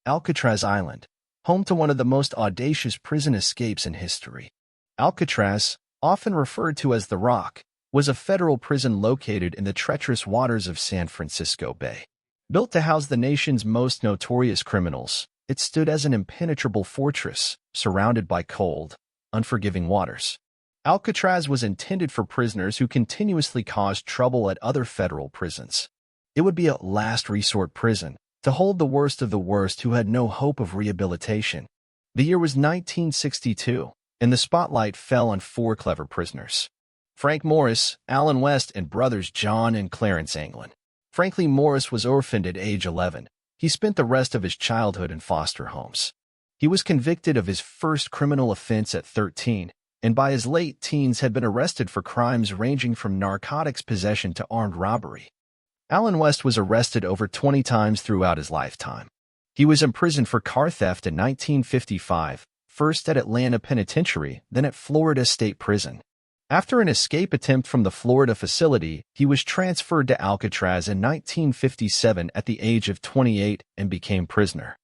Alcatraz Island, home to one of the most audacious prison escapes in history. Alcatraz, often referred to as the Rock, was a federal prison located in the treacherous waters of San Francisco Bay. Built to house the nation's most notorious criminals, it stood as an impenetrable fortress, surrounded by cold, unforgiving waters. Alcatraz was intended for prisoners who continuously caused trouble at other federal prisons. It would be a last resort prison to hold the worst of the worst who had no hope of rehabilitation. The year was 1962, and the spotlight fell on four clever prisoners: Frank Morris, Allen West, and brothers John and Clarence Anglin. Franklin Morris was orphaned at age 11. He spent the rest of his childhood in foster homes. He was convicted of his first criminal offense at 13, and by his late teens had been arrested for crimes ranging from narcotics possession to armed robbery. Allen West was arrested over 20 times throughout his lifetime. He was imprisoned for car theft in 1955, first at Atlanta Penitentiary, then at Florida State Prison. After an escape attempt from the Florida facility, he was transferred to Alcatraz in 1957 at the age of 28 and became prisoner.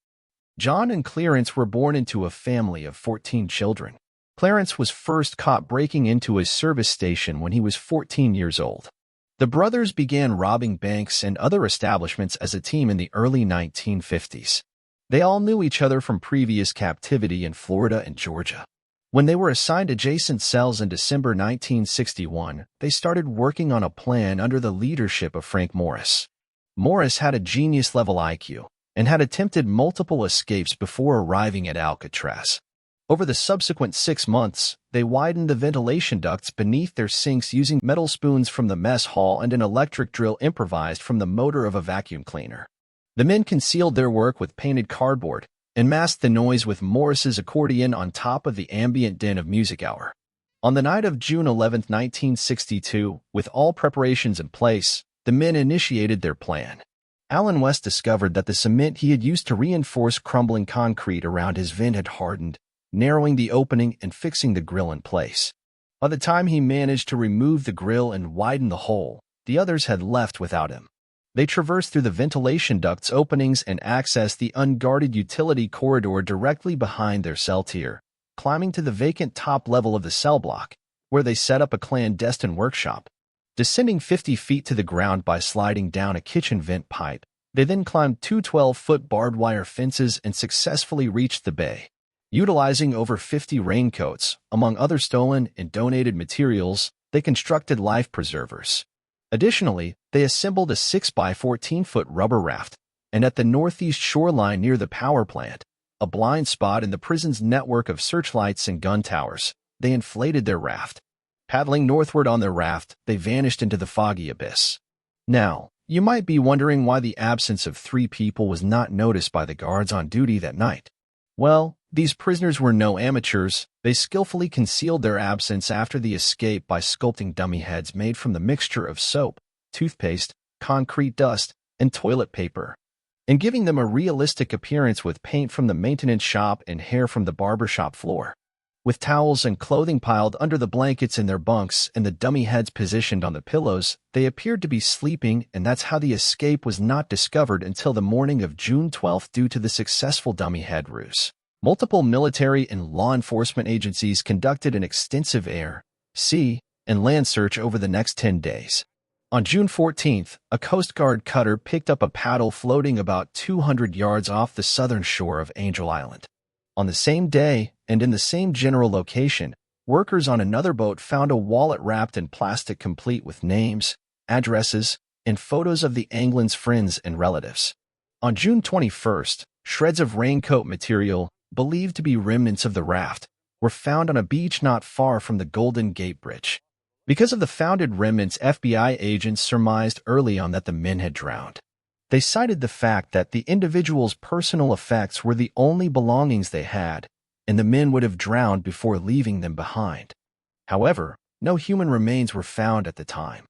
John and Clarence were born into a family of 14 children. Clarence was first caught breaking into a service station when he was 14 years old. The brothers began robbing banks and other establishments as a team in the early 1950s. They all knew each other from previous captivity in Florida and Georgia. When they were assigned adjacent cells in December 1961, they started working on a plan under the leadership of Frank Morris. Morris had a genius-level IQ and had attempted multiple escapes before arriving at Alcatraz. Over the subsequent 6 months, they widened the ventilation ducts beneath their sinks using metal spoons from the mess hall and an electric drill improvised from the motor of a vacuum cleaner. The men concealed their work with painted cardboard and masked the noise with Morris's accordion on top of the ambient din of music hour. On the night of June 11, 1962, with all preparations in place, the men initiated their plan. Allen West discovered that the cement he had used to reinforce crumbling concrete around his vent had hardened, narrowing the opening and fixing the grill in place. By the time he managed to remove the grill and widen the hole, the others had left without him. They traversed through the ventilation duct's openings and accessed the unguarded utility corridor directly behind their cell tier, climbing to the vacant top level of the cell block, where they set up a clandestine workshop. Descending 50 feet to the ground by sliding down a kitchen vent pipe, they then climbed two 12-foot barbed wire fences and successfully reached the bay. Utilizing over 50 raincoats, among other stolen and donated materials, they constructed life preservers. Additionally, they assembled a 6-by-14-foot rubber raft, and at the northeast shoreline near the power plant, a blind spot in the prison's network of searchlights and gun towers, they inflated their raft. Paddling northward on their raft, they vanished into the foggy abyss. Now, you might be wondering why the absence of 3 people was not noticed by the guards on duty that night. Well, these prisoners were no amateurs. They skillfully concealed their absence after the escape by sculpting dummy heads made from the mixture of soap, toothpaste, concrete dust, and toilet paper, and giving them a realistic appearance with paint from the maintenance shop and hair from the barbershop floor. With towels and clothing piled under the blankets in their bunks and the dummy heads positioned on the pillows, they appeared to be sleeping, and that's how the escape was not discovered until the morning of June 12 due to the successful dummy head ruse. Multiple military and law enforcement agencies conducted an extensive air, sea, and land search over the next 10 days. On June 14th, a Coast Guard cutter picked up a paddle floating about 200 yards off the southern shore of Angel Island. On the same day, and in the same general location, workers on another boat found a wallet wrapped in plastic complete with names, addresses, and photos of the Anglin's friends and relatives. On June 21st, shreds of raincoat material, believed to be remnants of the raft, were found on a beach not far from the Golden Gate Bridge. Because of the founded remnants, FBI agents surmised early on that the men had drowned. They cited the fact that the individuals' personal effects were the only belongings they had, and the men would have drowned before leaving them behind. However, no human remains were found at the time.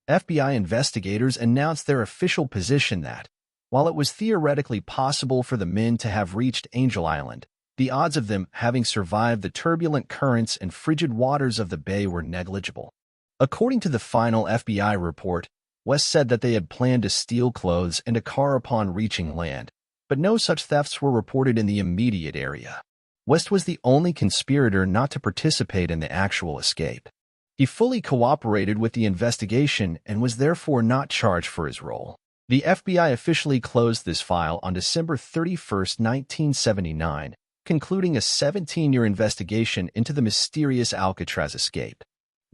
FBI investigators announced their official position that, while it was theoretically possible for the men to have reached Angel Island, the odds of them having survived the turbulent currents and frigid waters of the bay were negligible. According to the final FBI report, West said that they had planned to steal clothes and a car upon reaching land, but no such thefts were reported in the immediate area. West was the only conspirator not to participate in the actual escape. He fully cooperated with the investigation and was therefore not charged for his role. The FBI officially closed this file on December 31, 1979, concluding a 17-year investigation into the mysterious Alcatraz escape.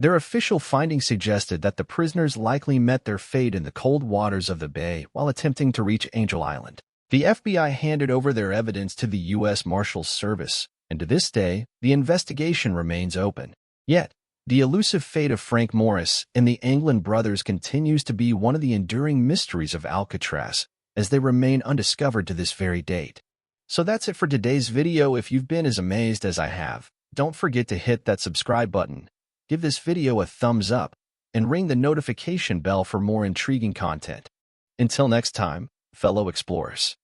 Their official findings suggested that the prisoners likely met their fate in the cold waters of the bay while attempting to reach Angel Island. The FBI handed over their evidence to the U.S. Marshals Service, and to this day, the investigation remains open. Yet, the elusive fate of Frank Morris and the Anglin brothers continues to be one of the enduring mysteries of Alcatraz, as they remain undiscovered to this very date. So that's it for today's video. If you've been as amazed as I have, don't forget to hit that subscribe button, give this video a thumbs up, and ring the notification bell for more intriguing content. Until next time, fellow explorers.